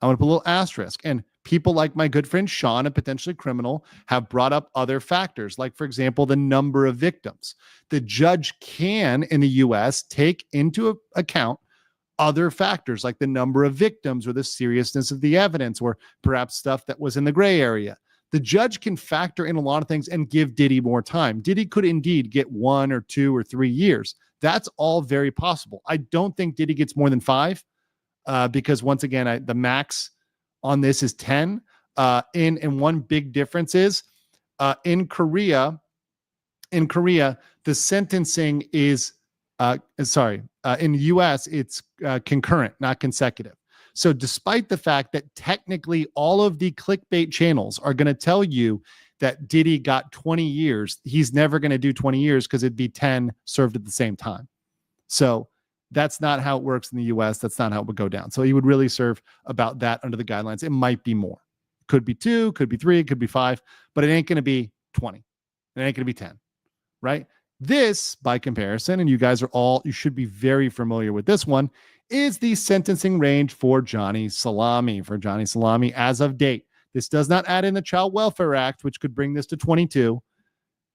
I'm going to put a little asterisk. And people like my good friend Sean, a potentially criminal, have brought up other factors, like, for example, the number of victims. The judge can, in the U.S., take into account other factors like the number of victims or the seriousness of the evidence or perhaps stuff that was in the gray area. The judge can factor in a lot of things and give Diddy more time. Diddy could indeed get 1 or 2 or 3 years. That's all very possible. I don't think Diddy gets more than 5 because, once again, the max on this is 10. And one big difference is in Korea, the sentencing is in the US, it's concurrent, not consecutive. So despite the fact that technically all of the clickbait channels are going to tell you that Diddy got 20 years, he's never going to do 20 years because it'd be 10 served at the same time. So that's not how it works in the US. That's not how it would go down. So he would really serve about that under the guidelines. It might be more. Could be 2, could be 3, could be 5, but it ain't going to be 20. It ain't going to be 10, right? This, by comparison, and you guys you should be very familiar with this one, is the sentencing range for Johnny Salami. As of date. This does not add in the Child Welfare Act, which could bring this to 22,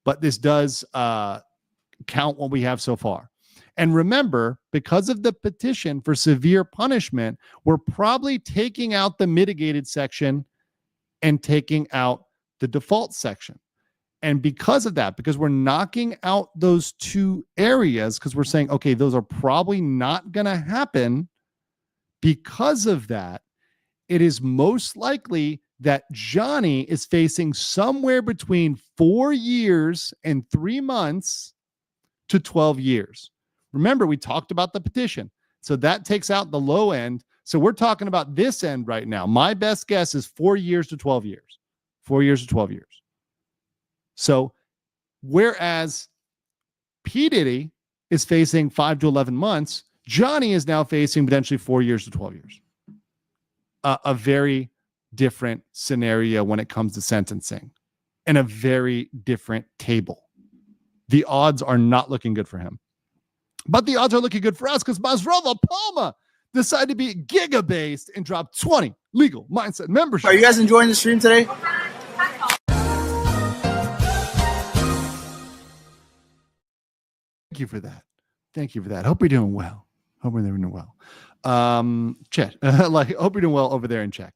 but this does count what we have so far. And remember, because of the petition for severe punishment, we're probably taking out the mitigated section and taking out the default section. And because of that, because we're knocking out those 2 areas, because we're saying, okay, those are probably not going to happen. Because of that, it is most likely that Johnny is facing somewhere between 4 years and 3 months to 12 years. Remember, we talked about the petition. So that takes out the low end. So we're talking about this end right now. My best guess is 4 years to 12 years. 4 years to 12 years. So whereas P. Diddy is facing 5 to 11 months, Johnny is now facing potentially 4 years to 12 years. A very different scenario when it comes to sentencing and a very different table. The odds are not looking good for him. But the odds are looking good for us because Masrova Palma decided to be giga-based and drop 20 legal mindset membership. Are you guys enjoying the stream today? Thank you for that. Hope you're doing well. Chet, hope you're doing well over there in Czech.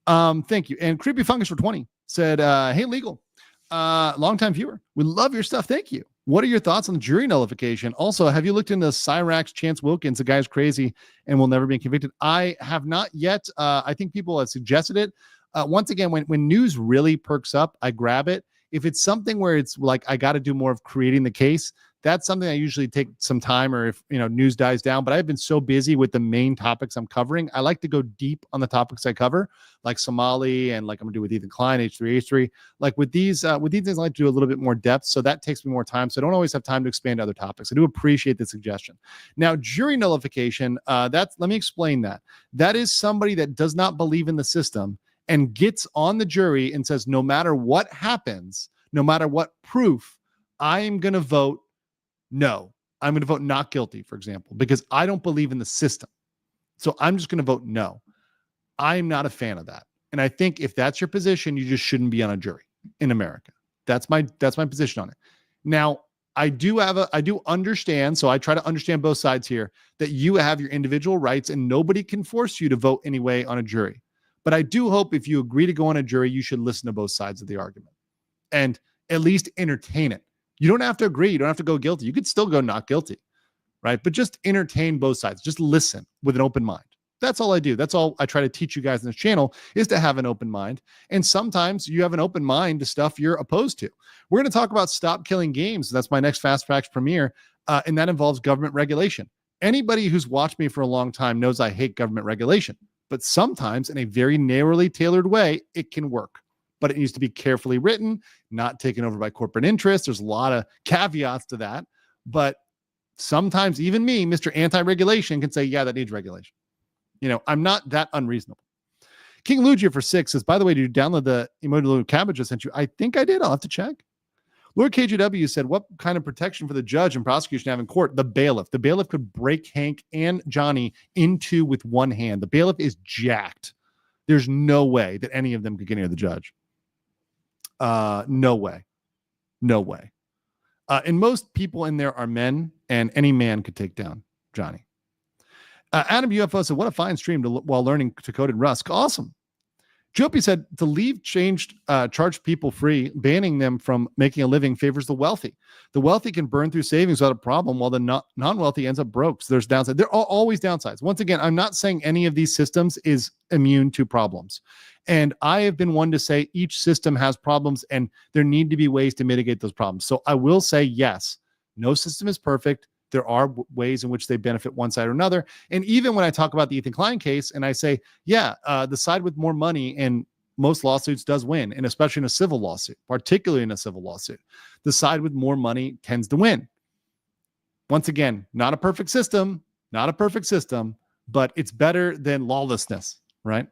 Thank you. And Creepy Fungus for 20 said, hey, legal, longtime viewer. We love your stuff. Thank you. What are your thoughts on the jury nullification? Also, have you looked into Cyrax Chance Wilkins? The guy's crazy and will never be convicted. I have not yet. I think people have suggested it. Once again, when news really perks up, I grab it. If it's something where it's like I got to do more of creating the case, that's something I usually take some time, or if news dies down. But I've been so busy with the main topics I'm covering. I like to go deep on the topics I cover, like Somali and like I'm gonna do with Ethan Klein, H3H3. Like with these things, I like to do a little bit more depth. So that takes me more time. So I don't always have time to expand to other topics. I do appreciate the suggestion. Now, jury nullification, let me explain that. That is somebody that does not believe in the system and gets on the jury and says, no matter what happens, no matter what proof, I am going to vote no. I'm going to vote not guilty, for example, because I don't believe in the system. So I'm just going to vote no. I'm not a fan of that. And I think if that's your position, you just shouldn't be on a jury in America. That's my position on it. Now, I do understand, so I try to understand both sides here, that you have your individual rights and nobody can force you to vote anyway on a jury. But I do hope if you agree to go on a jury, you should listen to both sides of the argument and at least entertain it. You don't have to agree. You don't have to go guilty. You could still go not guilty, right? But just entertain both sides. Just listen with an open mind. That's all I do. That's all I try to teach you guys in this channel, is to have an open mind. And sometimes you have an open mind to stuff you're opposed to. We're going to talk about Stop Killing Games. That's my next Fast Facts premiere. And that involves government regulation. Anybody who's watched me for a long time knows I hate government regulation, but sometimes in a very narrowly tailored way, it can work. But it needs to be carefully written, not taken over by corporate interests. There's a lot of caveats to that. But sometimes even me, Mr. Anti-Regulation, can say, yeah, that needs regulation. You know, I'm not that unreasonable. King Lugia for 6 says, by the way, did you download the emoji cabbage I sent you? I think I did. I'll have to check. Lord KGW said, what kind of protection for the judge and prosecution have in court? The bailiff. The bailiff could break Hank and Johnny in two with one hand. The bailiff is jacked. There's no way that any of them could get near the judge. No way. No way. And most people in there are men, and any man could take down Johnny. Adam UFO said, what a fine stream while learning to code in Rust. Awesome. Jopi said, to leave charged people free, banning them from making a living favors the wealthy. The wealthy can burn through savings without a problem, while the non-wealthy ends up broke. So there's downside. There are always downsides. Once again, I'm not saying any of these systems is immune to problems. And I have been one to say each system has problems, and there need to be ways to mitigate those problems. So I will say, yes, no system is perfect. There are ways in which they benefit one side or another. And even when I talk about the Ethan Klein case and I say, yeah, the side with more money in most lawsuits does win, and especially in a civil lawsuit, particularly in a civil lawsuit, the side with more money tends to win. Once again, not a perfect system, but it's better than lawlessness, right?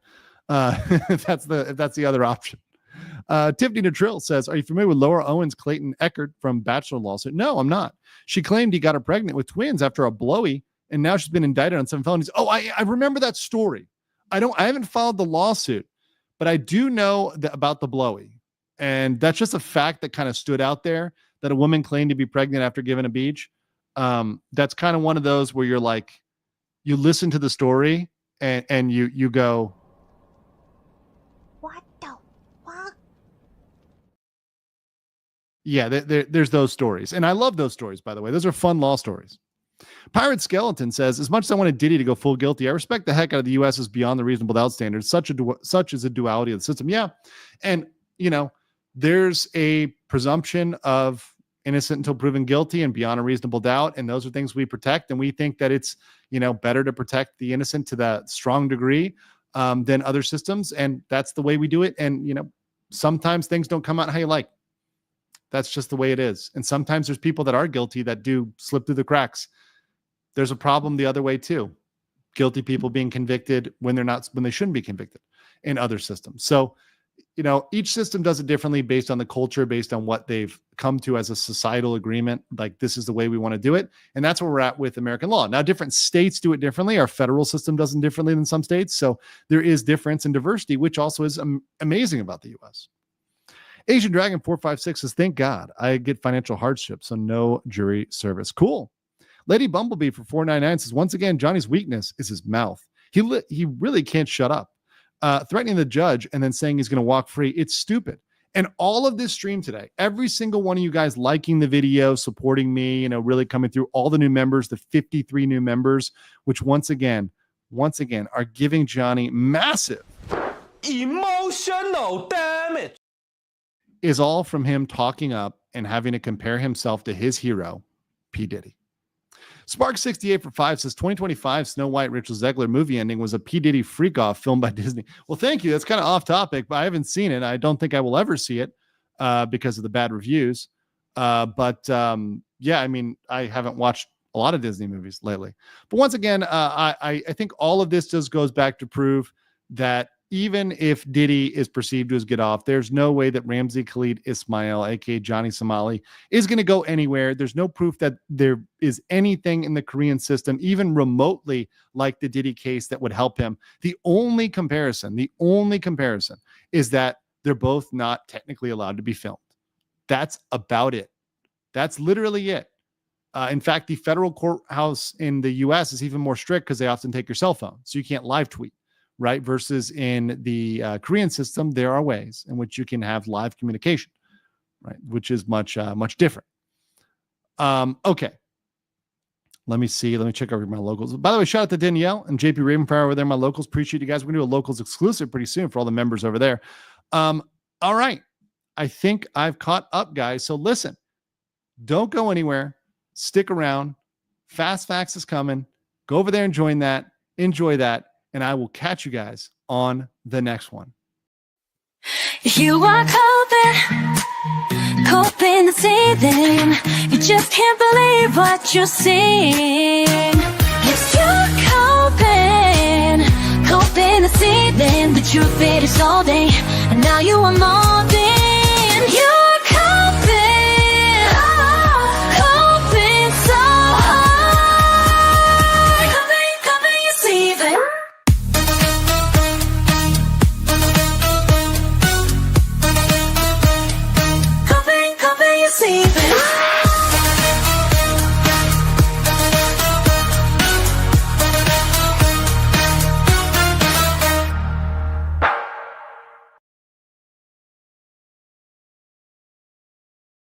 If that's the other option. Tiffany Natrill says, are you familiar with Laura Owens Clayton Eckert from Bachelor lawsuit? No, I'm not. She claimed he got her pregnant with twins after a blowy, and now she's been indicted on 7 felonies. Oh, I remember that story. I haven't followed the lawsuit, but I do know about the blowy. And that's just a fact that kind of stood out there, that a woman claimed to be pregnant after giving a beach. That's kind of one of those where you're like, you listen to the story and you go, What the fuck? yeah, there's those stories. And I love those stories, by the way. Those are fun law stories. Pirate Skeleton says, as much as I wanted Diddy to go full guilty, I respect the heck out of the U.S. is beyond the reasonable doubt standard. Such is a duality of the system. Yeah. And, you know, there's a presumption of innocent until proven guilty and beyond a reasonable doubt. And those are things we protect. And we think that it's, you know, better to protect the innocent to that strong degree than other systems. And that's the way we do it. And, you know, sometimes things don't come out how you like. That's just the way it is. And sometimes there's people that are guilty that do slip through the cracks. There's a problem the other way too. Guilty people being convicted when they shouldn't be convicted in other systems. So, you know, each system does it differently based on the culture, based on what they've come to as a societal agreement. Like, this is the way we want to do it. And that's where we're at with American law. Now, different states do it differently. Our federal system does it differently than some states. So there is difference and diversity, which also is amazing about the U.S. Asian Dragon 456 says, thank God I get financial hardship, so no jury service. Cool. Lady Bumblebee for 499 says, once again, Johnny's weakness is his mouth. He really can't shut up. Threatening the judge and then saying he's going to walk free. It's stupid. And all of this stream today, every single one of you guys liking the video, supporting me, you know, really coming through, all the new members, the 53 new members, which once again are giving Johnny massive Emotional damage. is all from him talking up and having to compare himself to his hero, P. Diddy. Spark68 for 5 says 2025 Snow White Rachel Zegler movie ending was a P. Diddy freak off filmed by Disney. Well, thank you. That's kind of off topic, but I haven't seen it. I don't think I will ever see it because of the bad reviews. Yeah, I mean, I haven't watched a lot of Disney movies lately. But once again, I think all of this just goes back to prove that even if Diddy is perceived as get off, there's no way that Ramzi Khalid Ismail, aka Johnny Somali, is going to go anywhere. There's no proof that there is anything in the Korean system, even remotely like the Diddy case, that would help him. The only comparison is that they're both not technically allowed to be filmed. That's about it. That's literally it. In fact, the federal courthouse in the US is even more strict because they often take your cell phone, so you can't live tweet. Right? Versus in the Korean system, there are ways in which you can have live communication, right? Which is much different. Okay. Let me see. Let me check over my locals. By the way, shout out to Danielle and JP Ravenfire over there, my locals. Appreciate you guys. We're going to do a locals exclusive pretty soon for all the members over there. All right. I think I've caught up, guys. So listen, don't go anywhere. Stick around. Fast Facts is coming. Go over there and join that. Enjoy that. And I will catch you guys on the next one. You are coping the ceiling. You just can't believe what you're seeing. Yes, you're coping the ceiling. The truth it is all day, and now you are molding. You're coping so hard. Coping, you're seething. Coping, you're seething.